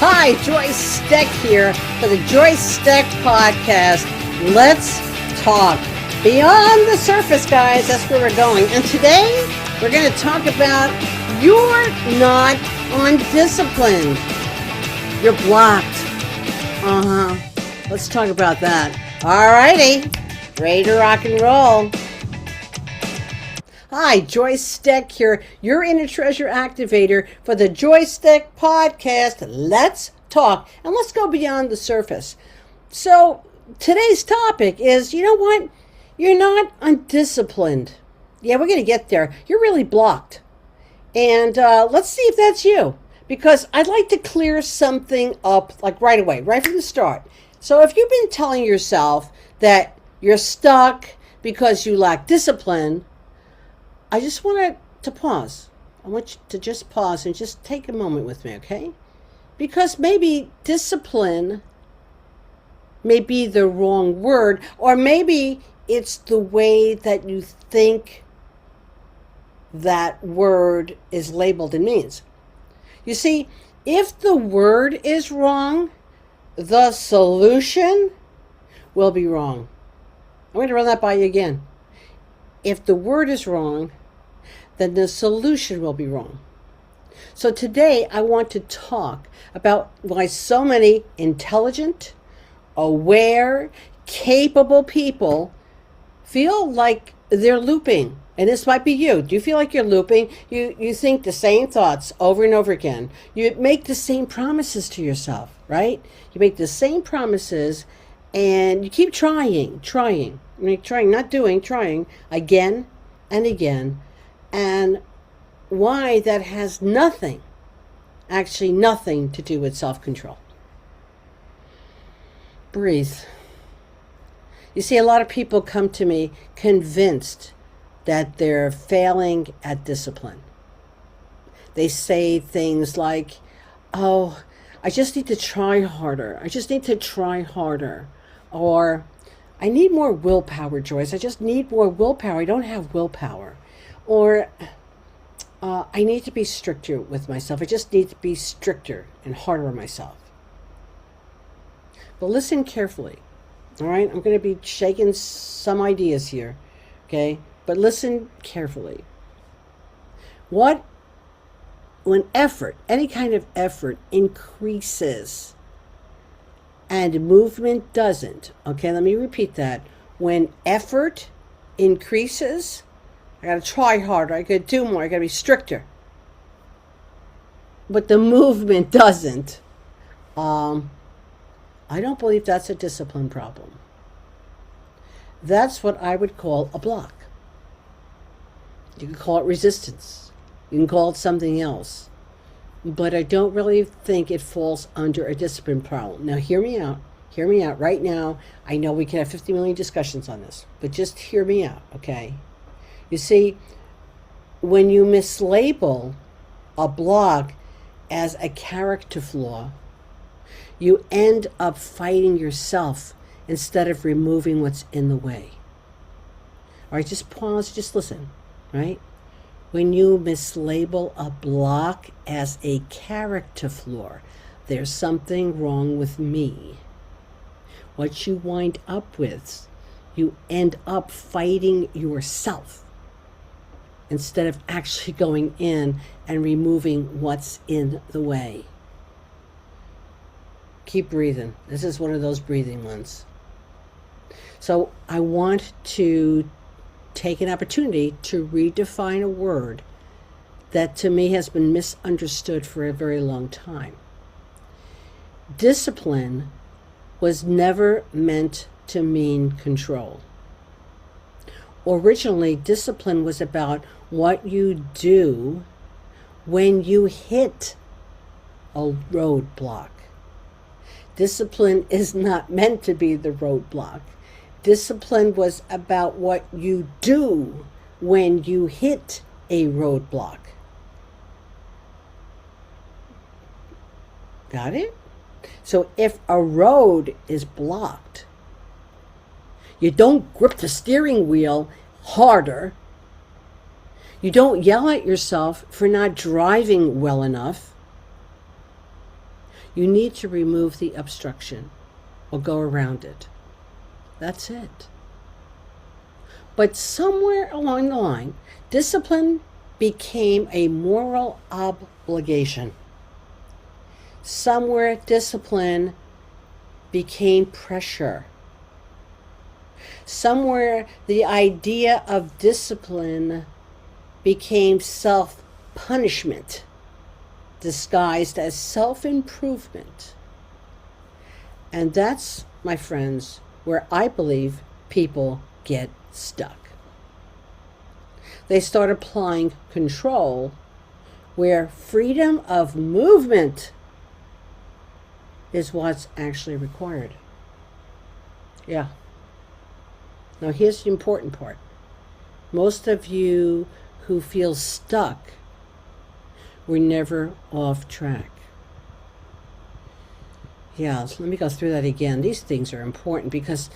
Hi, Joyce Stech here for the Joyce Stech podcast. Let's talk beyond the surface, guys. That's where we're going. And today we're going to talk about you're not undisciplined. You're blocked. Let's talk about that. Alrighty, ready to rock and roll. Hi, Joyce Stech here, your inner treasure activator for the Joyce Stech podcast. Let's talk and let's go beyond the surface. So today's topic is, you know what? You're not undisciplined. Yeah, we're going to get there. You're really blocked. And let's see if that's you. Because I'd like to clear something up like right away, right from the start. So if you've been telling yourself that you're stuck because you lack discipline, I just want to pause. I want you to just pause and just take a moment with me, okay? Because maybe discipline may be the wrong word, or maybe it's the way that you think that word is labeled and means. You see, if the word is wrong, the solution will be wrong. I'm going to run that by you again. If the word is wrong, then the solution will be wrong. So today I want to talk about why so many intelligent, aware, capable people feel like they're looping. And this might be you. Do you feel like you're looping? You think the same thoughts over and over again. You make the same promises to yourself, right? You make the same promises and you keep trying, not doing, trying again and again. And why that has nothing to do with self-control. Breathe. You see, a lot of people come to me convinced that they're failing at discipline. They say things like, oh, I just need to try harder. Or, I need more willpower, Joyce. I just need more willpower. I don't have willpower. Or, I need to be stricter with myself. I just need to be stricter and harder on myself. But listen carefully, all right? I'm going to be shaking some ideas here, okay? But listen carefully. When effort, any kind of effort increases and movement doesn't, okay, let me repeat that. When effort increases, I got to try harder, I got to do more, I got to be stricter. But the movement doesn't. I don't believe that's a discipline problem. That's what I would call a block. You can call it resistance. You can call it something else. But I don't really think it falls under a discipline problem. Now, hear me out. Hear me out right now. I know we can have 50 million discussions on this, but just hear me out, okay? You see, when you mislabel a block as a character flaw, you end up fighting yourself instead of removing what's in the way. All right, just pause, just listen, right? When you mislabel a block as a character flaw, there's something wrong with me. What you wind up with, you end up fighting yourself instead of actually going in and removing what's in the way. Keep breathing. This is one of those breathing ones. So I want to take an opportunity to redefine a word that to me has been misunderstood for a very long time. Discipline was never meant to mean control. Originally, discipline was about what you do when you hit a roadblock. Discipline is not meant to be the roadblock. Discipline was about what you do when you hit a roadblock. Got it? So if a road is blocked, you don't grip the steering wheel harder. You don't yell at yourself for not driving well enough. You need to remove the obstruction or go around it. That's it. But somewhere along the line, discipline became a moral obligation. Somewhere discipline became pressure. Somewhere the idea of discipline became self-punishment, disguised as self-improvement. And that's, my friends, where I believe people get stuck. They start applying control where freedom of movement is what's actually required. Yeah. Now here's the important part. Most of you who feel stuck were never off track. Yeah, let me go through that again. These things are important because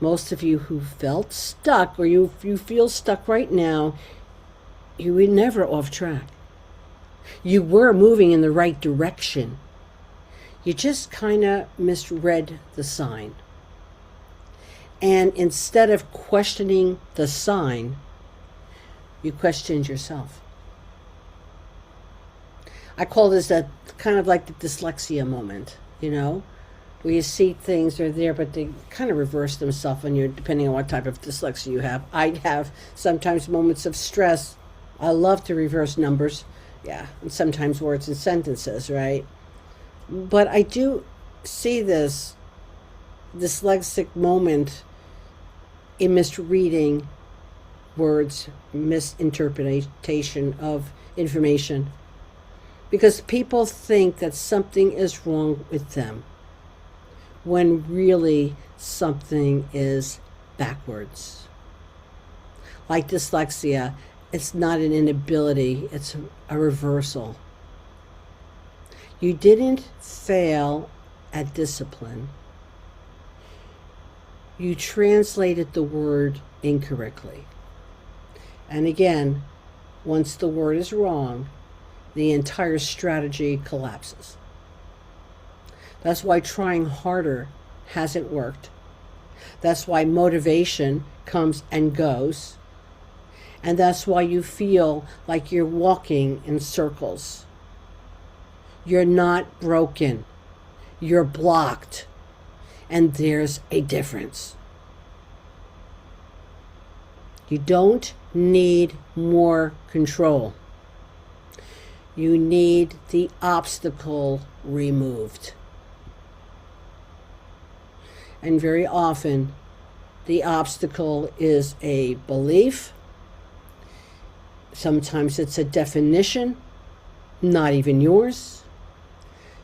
most of you who felt stuck, or you feel stuck right now, you were never off track. You were moving in the right direction. You just kind of misread the sign. And instead of questioning the sign, you questioned yourself. I call this a kind of like the dyslexia moment, where you see things are there, but they kind of reverse themselves on you, depending on what type of dyslexia you have. I have sometimes moments of stress. I love to reverse numbers, and sometimes words and sentences, right? But I do see this dyslexic moment in misreading words, misinterpretation of information, because people think that something is wrong with them when really something is backwards. Like dyslexia, it's not an inability, it's a reversal. You didn't fail at discipline. You translated the word incorrectly. And again, once the word is wrong, the entire strategy collapses. That's why trying harder hasn't worked. That's why motivation comes and goes. And that's why you feel like you're walking in circles. You're not broken. You're blocked. And there's a difference. You don't need more control. You need the obstacle removed. And very often, the obstacle is a belief. Sometimes it's a definition, not even yours.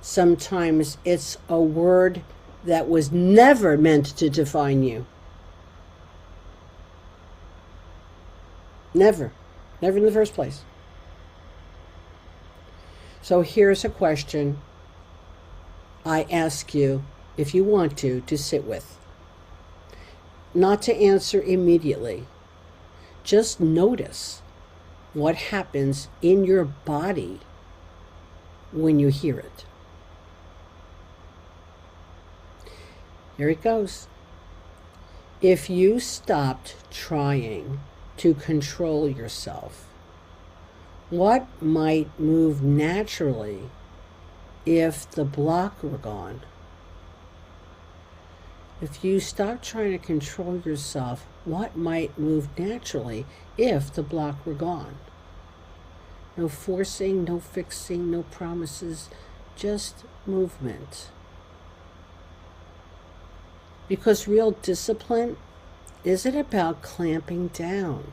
Sometimes it's a word that was never meant to define you. Never. Never in the first place. So here's a question I ask you, if you want to sit with. Not to answer immediately. Just notice what happens in your body when you hear it. Here it goes. If you stopped trying to control yourself, what might move naturally if the block were gone? If you stop trying to control yourself, what might move naturally if the block were gone? No forcing, no fixing, no promises, just movement. Because real discipline isn't about clamping down.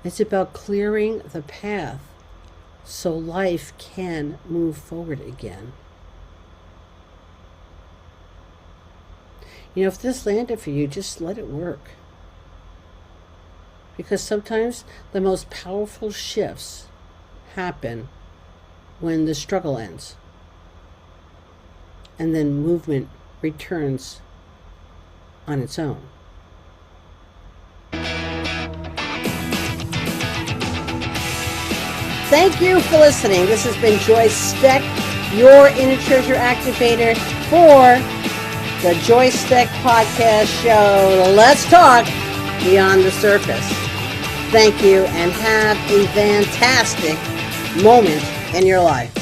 It's about clearing the path so life can move forward again. If this landed for you, just let it work. Because sometimes the most powerful shifts happen when the struggle ends. And then movement returns on its own. Thank you for listening. This has been Joyce Stech your inner treasure activator for the Joyce Stech podcast show. Let's talk beyond the surface. Thank you, and have a fantastic moment in your life.